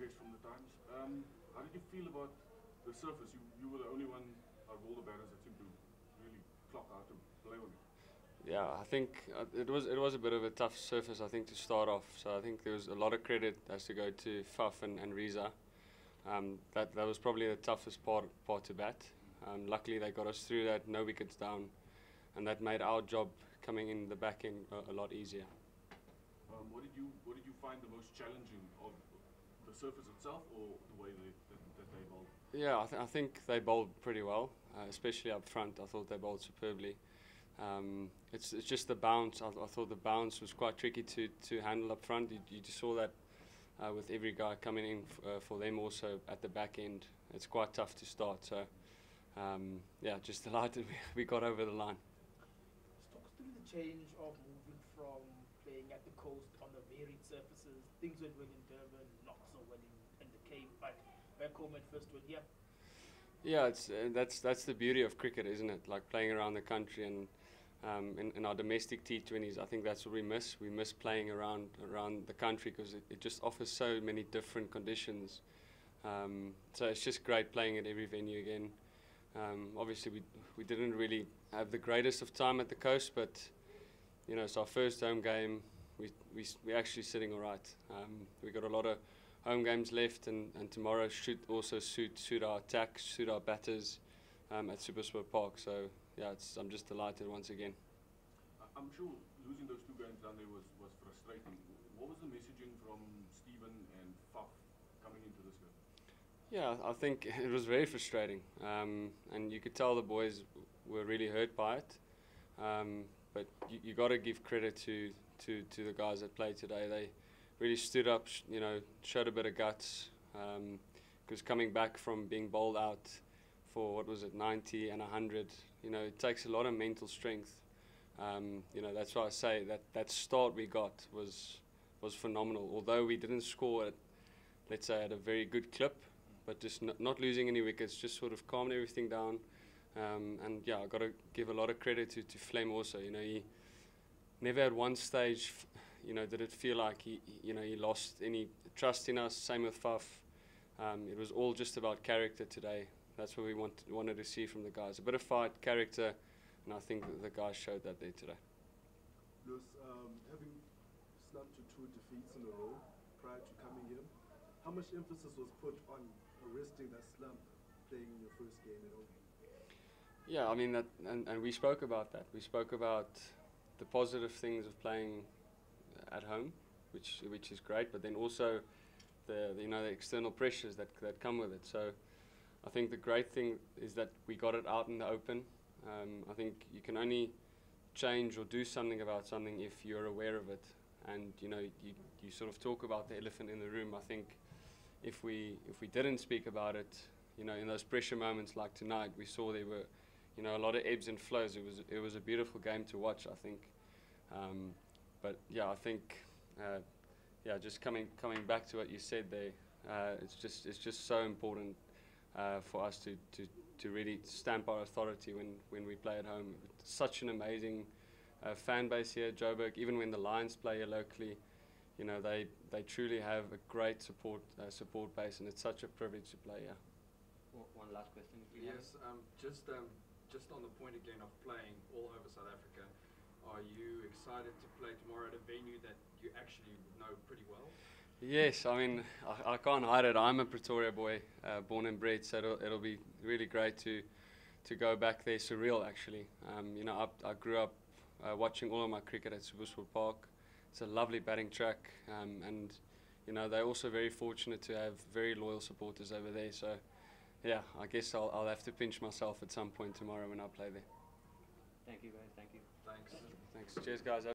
cricket from the Times. How did you feel about the surface? You were the only one out of all the batters that seemed to really clock out to play on it. Yeah, I think it was a bit of a tough surface, I think, to start off. So I think there was a lot of credit has to go to Faf and Riza. That was probably the toughest part to bat. Luckily, they got us through that, no wickets down, and that made our job coming in the back end a lot easier. What did you find the most challenging of the surface itself, or the way that they bowled? Yeah, I think they bowled pretty well, especially up front. I thought they bowled superbly. It's just the bounce. I thought the bounce was quite tricky to handle up front. You just saw that with every guy coming in for them also at the back end. It's quite tough to start. So yeah, just delighted we got over the line. Talk us through the change of moving from playing at the coast on the varied surfaces. Things went well in Durban, not so well in the Cape, but back home at first went, yeah. Yeah, it's that's the beauty of cricket, isn't it? Like playing around the country and in our domestic T20s, I think that's what we miss. We miss playing around the country because it just offers so many different conditions. So it's just great playing at every venue again. Obviously, we didn't really have the greatest of time at the coast, but you know, it's our first home game. We're actually sitting all right. We got a lot of home games left, and tomorrow should also suit our attack, suit our batters at Super Park. So yeah, I'm just delighted once again. I'm sure losing those 2 games down there was frustrating. What was the messaging from Stephen and Faf coming into this game? Yeah, I think it was very frustrating, and you could tell the boys were really hurt by it. But you got to give credit to the guys that played today. They really stood up, you know, showed a bit of guts. Because coming back from being bowled out for, what was it, 90 and 100, you know, it takes a lot of mental strength. You know, that's why I say that start we got was phenomenal. Although we didn't score at, let's say, at a very good clip, but just not losing any wickets, just sort of calming everything down. And yeah, I got to give a lot of credit to Flem also. You know, he never at one stage, you know, did it feel like he lost any trust in us. Same with Faf. It was all just about character today. That's what we wanted to see from the guys. A bit of fight, character, and I think the guys showed that there today. Leus, having slumped to 2 defeats in a row prior to coming here, how much emphasis was put on arresting that slump playing in your first game at home? Yeah, I mean that, and we spoke about that. We spoke about the positive things of playing at home, which is great, but then also the external pressures that come with it. So I think the great thing is that we got it out in the open. I think you can only change or do something about something if you're aware of it. And you know, you sort of talk about the elephant in the room. I think if we didn't speak about it, you know, in those pressure moments like tonight, we saw there were, you know, a lot of ebbs and flows. It was a beautiful game to watch, I think. But yeah, I think yeah, just coming back to what you said there, it's just so important for us to really stamp our authority when we play at home. It's such an amazing fan base here at Joburg. Even when the Lions play here locally, you know, they truly have a great support base, and it's such a privilege to play here. One last question, if you Yes, just on the point again of playing all over South Africa, are you excited to play tomorrow at a venue that you actually know pretty well? Yes, I mean, I can't hide it. I'm a Pretoria boy, born and bred, so it'll be really great to go back there. Surreal, actually. You know, I grew up watching all of my cricket at Super Park. It's a lovely batting track, and you know, they're also very fortunate to have very loyal supporters over there. So yeah, I guess I'll have to pinch myself at some point tomorrow when I play there. Thank you, guys. Thank you. Thanks. Thanks. Cheers, guys.